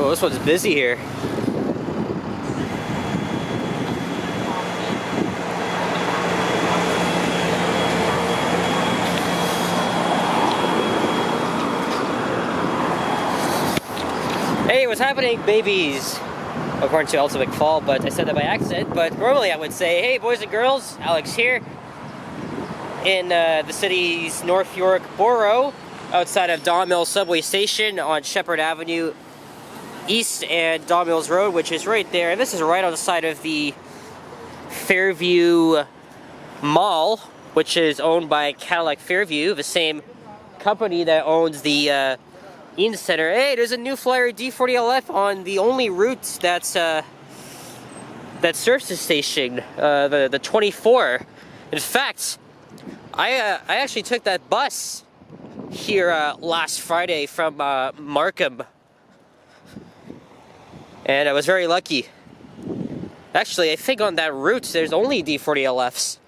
Oh, this one's busy here. Hey, what's happening, babies? According to Ultimate McFall, but I said that by accident. But normally I would say, hey, boys and girls, Alex here in the city's North York borough, outside of Don Mills subway station on Sheppard Avenue East and Don Mills Road, which is right there. And this is right on the side of the Fairview Mall, which is owned by Cadillac Fairview, the same company that owns the Eaton Center. Hey, there's a new flyer D40LF on the only route that's that serves the station, the 24. In fact, I actually took that bus here last Friday from Markham, and I was very lucky. Actually, I think on that route there's only D40LFs.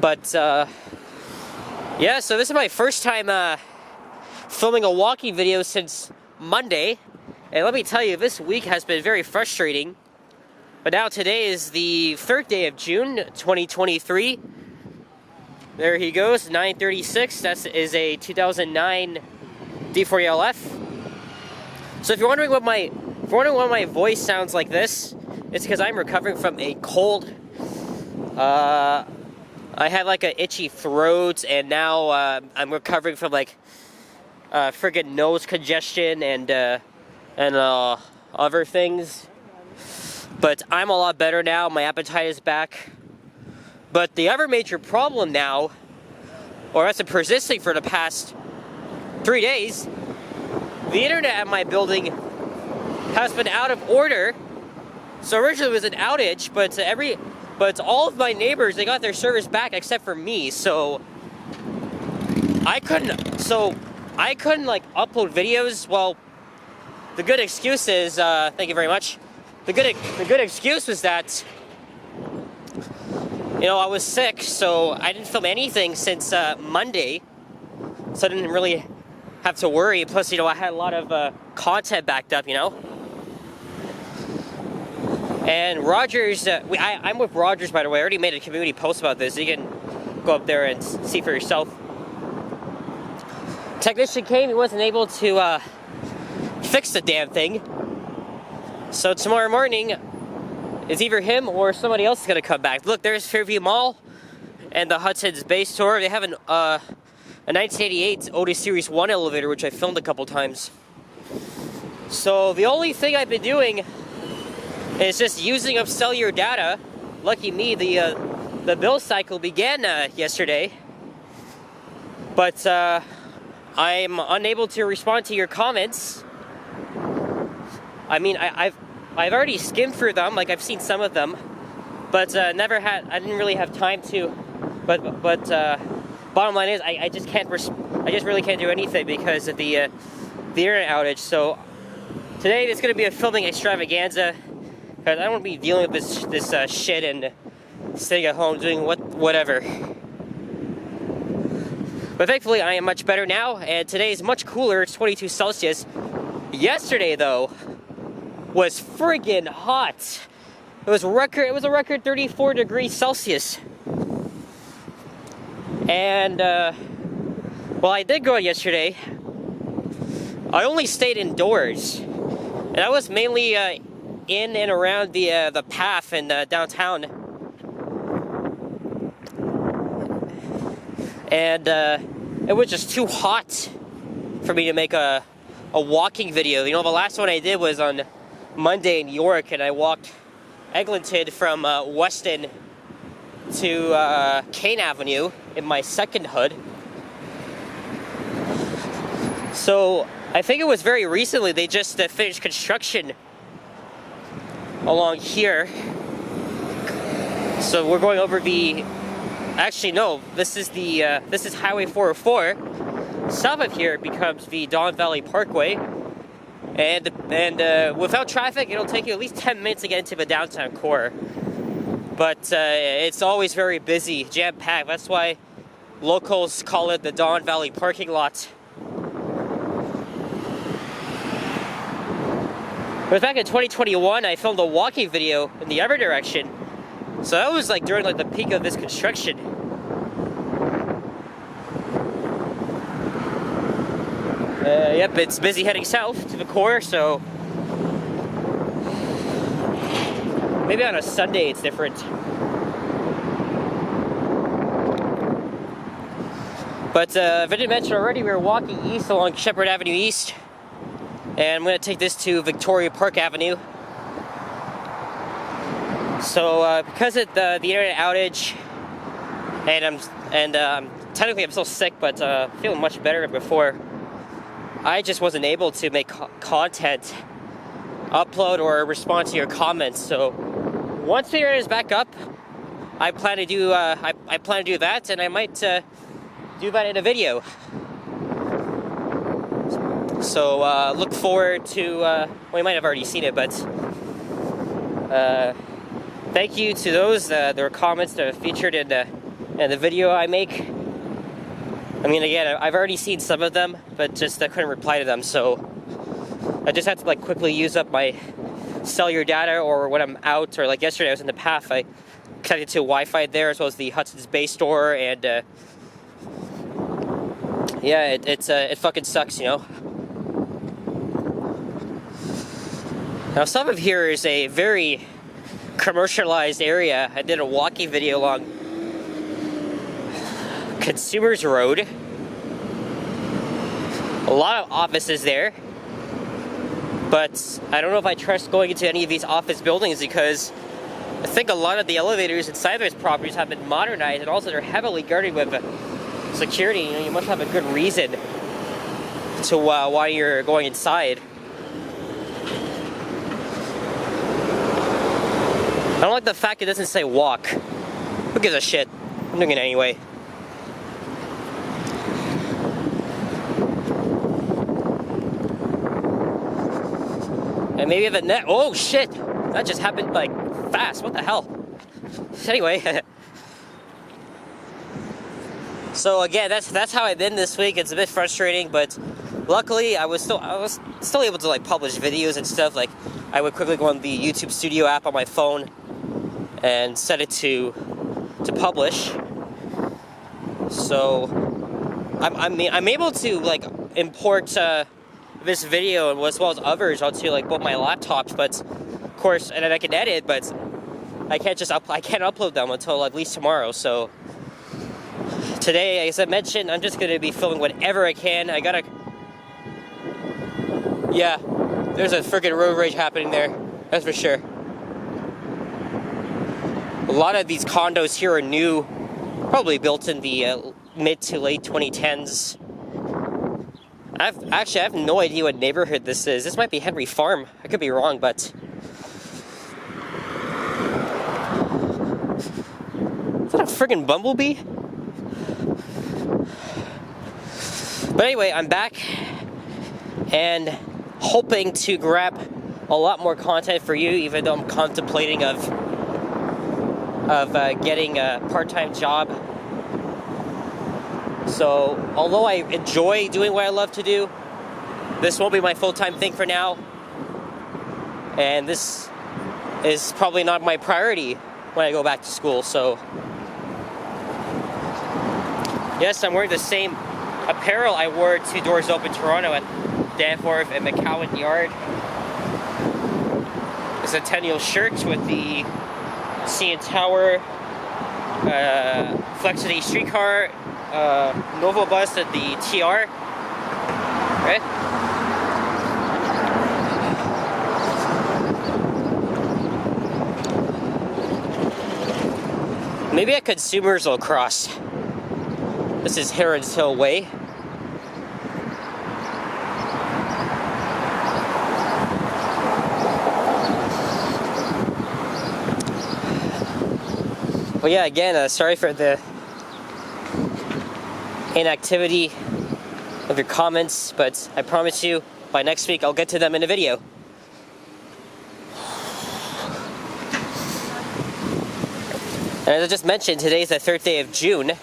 But yeah, so this is my first time filming a walking video since Monday, and let me tell you, this week has been very frustrating. But now today is the 3rd day of June 2023. There he goes, 936. That is a 2009 D40LF. So if you're wondering what my voice sounds like this, it's because I'm recovering from a cold. I had like an itchy throat, and now I'm recovering from like friggin' nose congestion and other things. But I'm a lot better now. My appetite is back. But the other major problem now, or that's been persisting for the past 3 days, the internet at my building has been out of order. So originally it was an outage, but all of my neighbors, they got their service back except for me. So I couldn't like upload videos. Well, the good excuse is, thank you very much. The good excuse was that, you know, I was sick, so I didn't film anything since Monday, so I didn't really have to worry. Plus, you know, I had a lot of content backed up, you know. And Rogers, I'm with Rogers, by the way. I already made a community post about this. You can go up there and see for yourself. Technician came, he wasn't able to fix the damn thing. So tomorrow morning, it's either him or somebody else is gonna come back. Look, there's Fairview Mall and the Hudson's Bay store. They have a 1988 Otis Series 1 elevator, which I filmed a couple times. So the only thing I've been doing is just using up cellular data. Lucky me, the bill cycle began yesterday. But I'm unable to respond to your comments. I mean, I've already skimmed through them, like I've seen some of them, but I didn't really have time to. But bottom line is, I just really can't do anything because of the internet outage. So today it's going to be a filming extravaganza, because I don't want to be dealing with this shit and staying at home doing whatever. But thankfully I am much better now, and today is much cooler. It's 22 Celsius. Yesterday though was friggin' hot. It was a record 34 degrees Celsius. And well, I did go out yesterday. I only stayed indoors, and I was mainly in and around the path in downtown. And it was just too hot for me to make a walking video. You know, the last one I did was on Monday in York, and I walked Eglinton from Weston to Kane Avenue in my second hood. So I think it was very recently they just finished construction along here. So we're going over the. Actually, no. This is Highway 404. South of here it becomes the Don Valley Parkway. And without traffic, it'll take you at least 10 minutes to get into the downtown core. But it's always very busy, jam-packed. That's why locals call it the Don Valley parking lot. It was back in 2021, I filmed a walking video in the other direction. So that was like during like the peak of this construction. Yep, it's busy heading south to the core, so maybe on a Sunday it's different. But if I didn't mention already, we were walking east along Sheppard Avenue East, and I'm going to take this to Victoria Park Avenue. So because of the internet outage, and technically I'm still sick, but feeling much better than before, I just wasn't able to make content, upload, or respond to your comments. So once the internet is back up, I plan to do that, and I might do that in a video. So look forward to. Well, you might have already seen it, but thank you to those their comments that are featured in the video I make. I mean, again, I've already seen some of them, but just I couldn't reply to them, so I just had to like quickly use up my cellular data, or when I'm out, or like yesterday I was in the PAF, I connected to Wi-Fi there, as well as the Hudson's Bay store, and yeah, it fucking sucks, you know. Now, some of here is a very commercialized area. I did a walking video along Consumers Road. A lot of offices there, but I don't know if I trust going into any of these office buildings, because I think a lot of the elevators inside those properties have been modernized, and also they're heavily guarded with security. You know, you must have a good reason to why you're going inside. I don't like the fact it doesn't say walk. Who gives a shit? I'm doing it anyway. And maybe the net. Oh shit! That just happened like fast. What the hell? Anyway. So again, that's how I've been this week. It's a bit frustrating, but luckily I was still able to like publish videos and stuff. Like I would quickly go on the YouTube Studio app on my phone and set it to publish. So I'm able to like import this video as well as others onto like both my laptops, but of course, and then I can edit, but I can't upload them until at least tomorrow. So today, as I mentioned, I'm just gonna be filming whatever I can. Yeah, there's a freaking road rage happening there, that's for sure. A lot of these condos here are new, probably built in the mid to late 2010s. I have no idea what neighborhood this is. This might be Henry Farm. I could be wrong, but is that a friggin' bumblebee? But anyway, I'm back and hoping to grab a lot more content for you, even though I'm contemplating of getting a part-time job. So, although I enjoy doing what I love to do, this won't be my full-time thing for now. And this is probably not my priority when I go back to school, so yes, I'm wearing the same apparel I wore to Doors Open Toronto at Danforth and McCowan Yard. It's a Centennial shirt with the CN Tower, Flexity streetcar, Novo bus at the TR, right? Maybe at Consumers will cross. This is Heron's Hill Way. Well, yeah, again, sorry for the inactivity of your comments, but I promise you, by next week, I'll get to them in a video. And as I just mentioned, today's the 3rd day of June.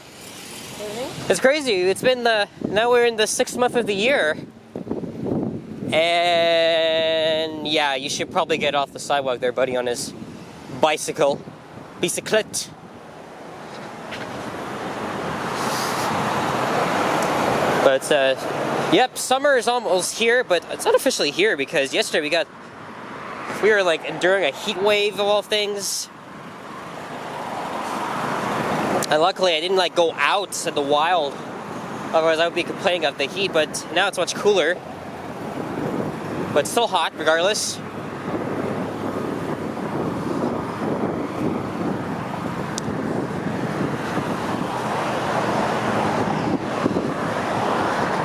It's crazy. It's been now we're in the 6th month of the year, And yeah, you should probably get off the sidewalk there, buddy, on his bicycle. Bicyclette. But yep, summer is almost here, but it's not officially here because yesterday we were like enduring a heat wave of all things. And luckily I didn't like go out in the wild, otherwise I would be complaining of the heat, but now it's much cooler. But still hot regardless.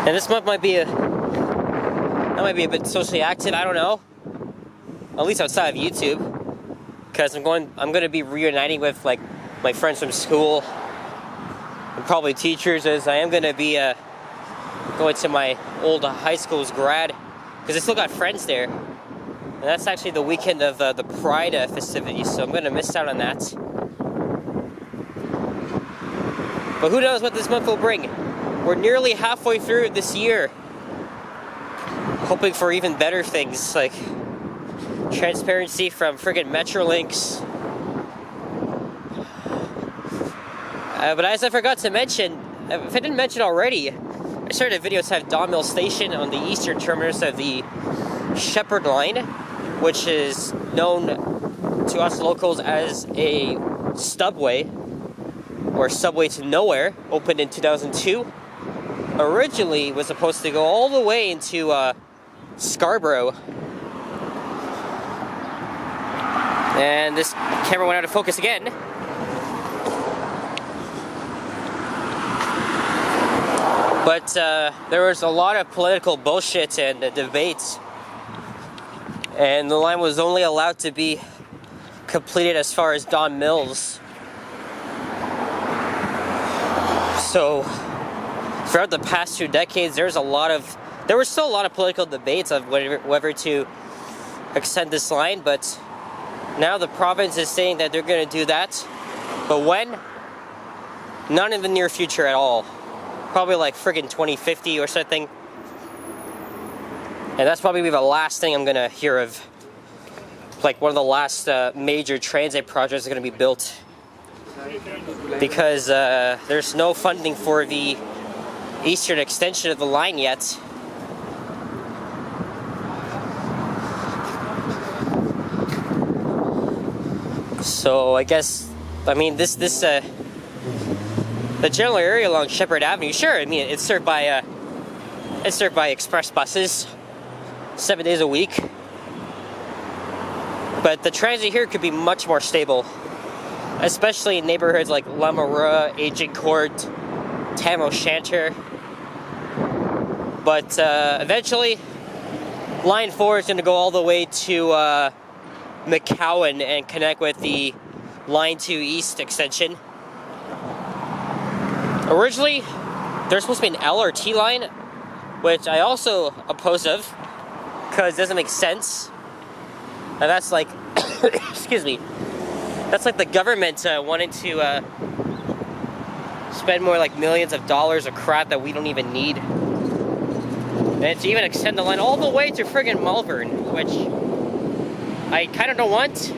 And this month might be a bit socially active, I don't know. At least outside of YouTube. Because I'm gonna be reuniting with like my friends from school and probably teachers, as I am gonna be going to my old high school's grad, because I still got friends there. And that's actually the weekend of the Pride festivities, so I'm gonna miss out on that. But who knows what this month will bring? We're nearly halfway through this year, hoping for even better things like transparency from friggin' Metrolinx. But as I forgot to mention, if I didn't mention already, I started a video to have Don Mill Station on the eastern terminus of the Sheppard line, which is known to us locals as a stubway, or subway to nowhere, opened in 2002. Originally was supposed to go all the way into Scarborough. And this camera went out of focus again. But there was a lot of political bullshit and debates. And the line was only allowed to be completed as far as Don Mills. So throughout the past 2 decades, there was still a lot of political debates of whether to extend this line, but now the province is saying that they're going to do that. But when? Not in the near future at all. Probably like friggin' 2050 or something. And that's probably the last thing I'm going to hear of. Like one of the last major transit projects are going to be built. Because there's no funding for the eastern extension of the line yet. So I guess, the general area along Sheppard Avenue, sure, it's served by express buses 7 days a week. But the transit here could be much more stable, especially in neighborhoods like Lamoureux, Agincourt, Tam O'Shanter. But eventually, Line 4 is going to go all the way to McCowan and connect with the Line 2 East extension. Originally, there's supposed to be an LRT line, which I also oppose of, because it doesn't make sense. And that's like, excuse me, that's like the government wanting to spend more like millions of dollars of crap that we don't even need. And to even extend the line all the way to friggin' Malvern, which I kind of don't want.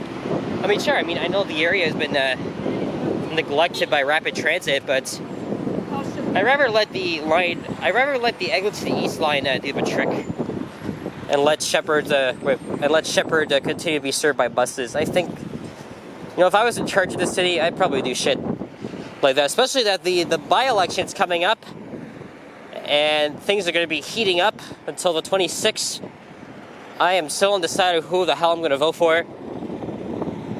Sure, I know the area has been neglected by rapid transit, but I'd rather let the Eglinton to the East line do the trick, and let Sheppard continue to be served by buses. I think, if I was in charge of the city, I'd probably do shit like that, especially that the by-election's coming up, and things are going to be heating up until the 26th. I am still undecided who the hell I'm going to vote for,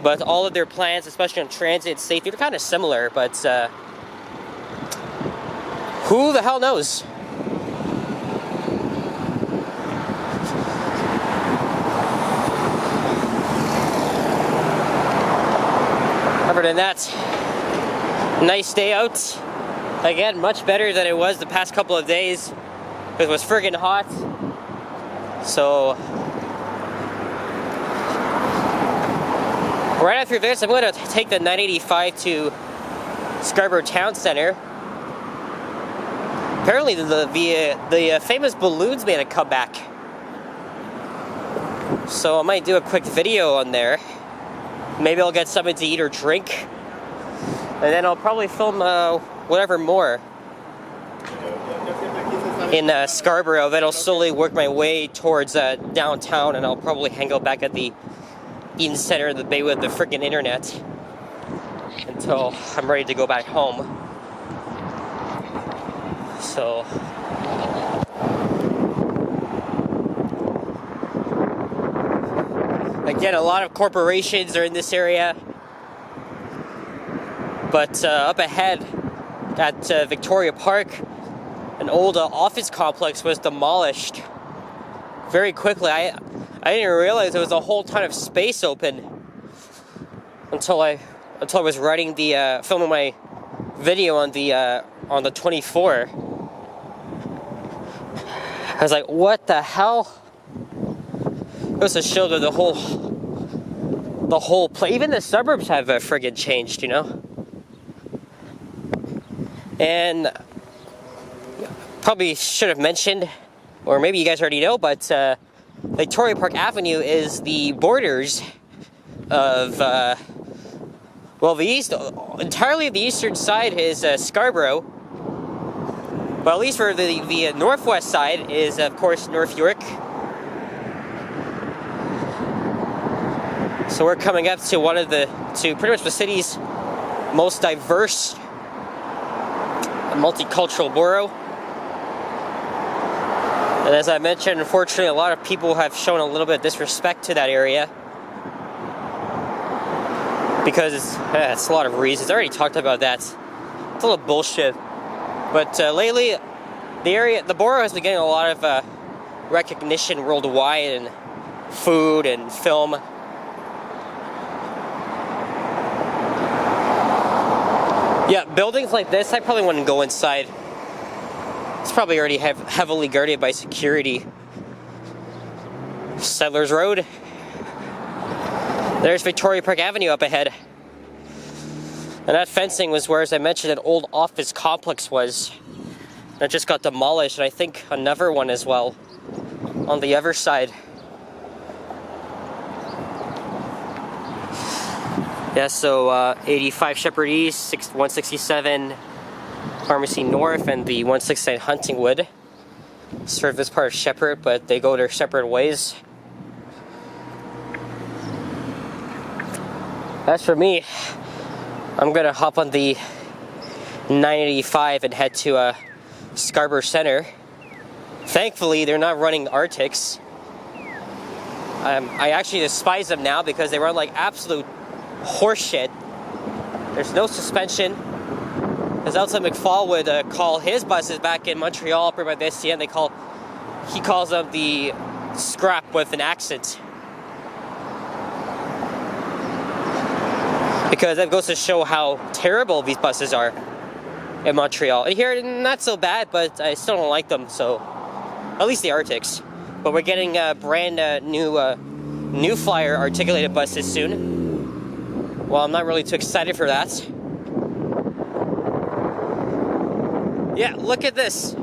but all of their plans, especially on transit safety, they're kind of similar, but who the hell knows? Other than that, nice day out. Again, much better than it was the past couple of days, because it was friggin' hot. So right after this, I'm going to take the 985 to Scarborough Town Center. Apparently the famous balloons made a comeback. So I might do a quick video on there. Maybe I'll get something to eat or drink. And then I'll probably film whatever more in Scarborough. Then I'll slowly work my way towards downtown, and I'll probably hang out back at the Eaton Center in the Bay with the freaking internet until I'm ready to go back home. So again, a lot of corporations are in this area, but up ahead at Victoria Park, an old office complex was demolished very quickly. I didn't realize there was a whole ton of space open until I was writing filming my video on the 24. I was like, what the hell? It was a show that the whole place, even the suburbs have friggin' changed, you know? And probably should have mentioned, or maybe you guys already know, but Victoria Park Avenue is the borders of, well, entirely the eastern side is Scarborough, but at least for the northwest side is, of course, North York. So we're coming up to pretty much the city's most diverse, multicultural borough. And as I mentioned, unfortunately, a lot of people have shown a little bit of disrespect to that area because it's a lot of reasons. I already talked about that. It's a little bullshit. But lately, the borough has been getting a lot of recognition worldwide in food and film. Yeah, buildings like this, I probably wouldn't go inside. It's probably already heavily guarded by security. Settlers Road. There's Victoria Park Avenue up ahead. And that fencing was where, as I mentioned, an old office complex was. That just got demolished, and I think another one as well on the other side. Yeah, so 85 Sheppard East, 167 Pharmacy North, and the 169 Huntingwood serve this part of Sheppard, but they go their separate ways. As for me, I'm gonna hop on the 985 and head to Scarborough Center. Thankfully, they're not running Arctics. I actually despise them now because they run like absolute horseshit. There's no suspension. As Elton McFall would call his buses back in Montreal, up by the STN, he calls them the scrap with an accent. Because that goes to show how terrible these buses are in Montreal. And here, not so bad, but I still don't like them, so at least the Arctics. But we're getting brand new Flyer articulated buses soon. Well, I'm not really too excited for that. Yeah, look at this.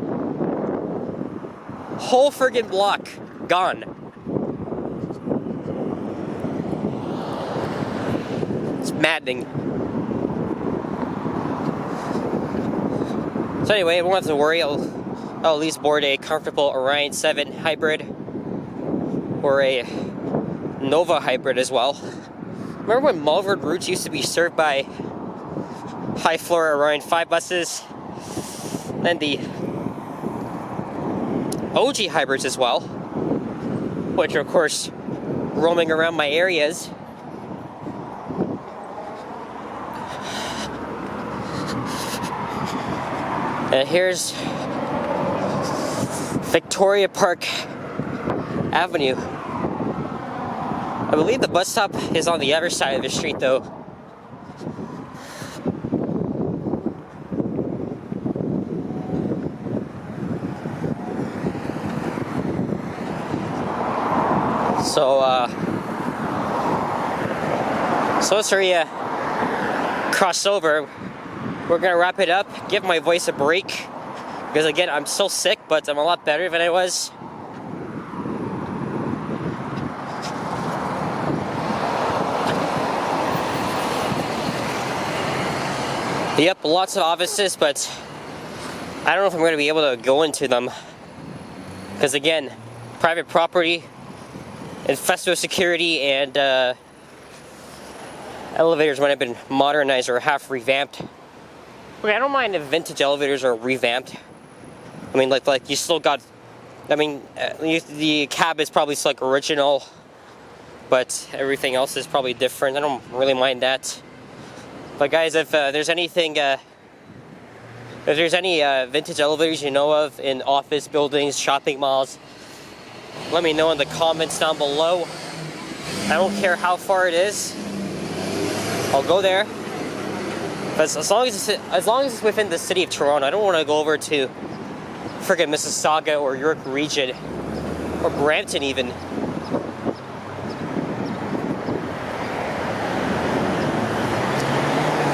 Whole friggin' block gone. It's maddening. So anyway, I won't have to worry. I'll at least board a comfortable Orion 7 hybrid or a Nova hybrid as well. Remember when Mulvard routes used to be served by high floor Orion 5 buses? Then the OG hybrids as well, which are of course roaming around my areas. And here's Victoria Park Avenue. I believe the bus stop is on the other side of the street though. So let's hurry cross over. We're gonna wrap it up, give my voice a break, because again, I'm still sick, but I'm a lot better than I was. Yep, lots of offices, but I don't know if I'm going to be able to go into them. Because again, private property, infested with security, and elevators might have been modernized or half revamped. Okay, I don't mind if vintage elevators are revamped. I mean, like you still got, I mean, the cab is probably still like original, but everything else is probably different. I don't really mind that. But guys, if there's anything, if there's any vintage elevators you know of in office buildings, shopping malls, let me know in the comments down below. I don't care how far it is. I'll go there. But as long as it's within the city of Toronto, I don't want to go over to friggin' Mississauga or York Region or Brampton even.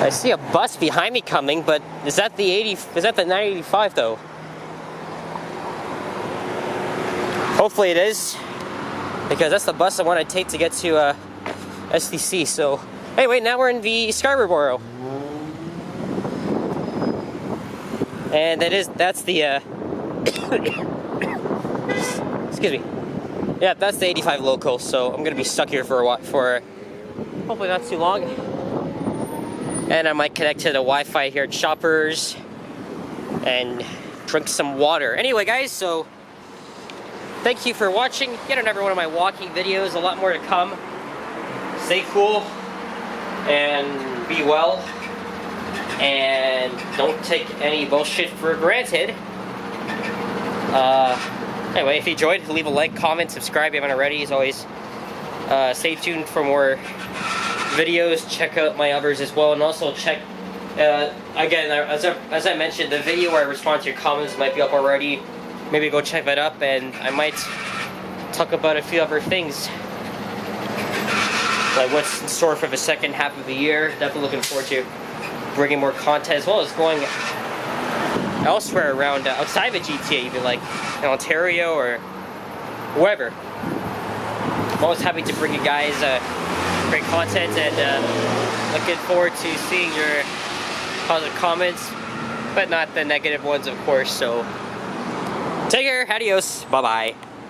I see a bus behind me coming, but is that the 985 though? Hopefully it is, because that's the bus I want to take to get to SDC. So anyway, now we're in the Scarborough, and that's the excuse me. Yeah, that's the 85 local. So I'm gonna be stuck here for a while, for hopefully not too long. And I might connect to the Wi-Fi here at Shoppers and drink some water. Anyway, guys, so thank you for watching yet another one of my walking videos. A lot more to come. Stay cool and be well. And don't take any bullshit for granted. Anyway, if you enjoyed, leave a like, comment, subscribe if you haven't already. As always, stay tuned for more videos. Check out my others as well, and also check again, as I mentioned, the video where I respond to your comments might be up already. Maybe go check that up, and I might talk about a few other things, like what's in store for the second half of the year. Definitely looking forward to bringing more content, as well as going elsewhere around outside the GTA, even like in Ontario or wherever. I'm always happy to bring you guys great content, and looking forward to seeing your positive comments, but not the negative ones, of course. So take care, adios, bye bye.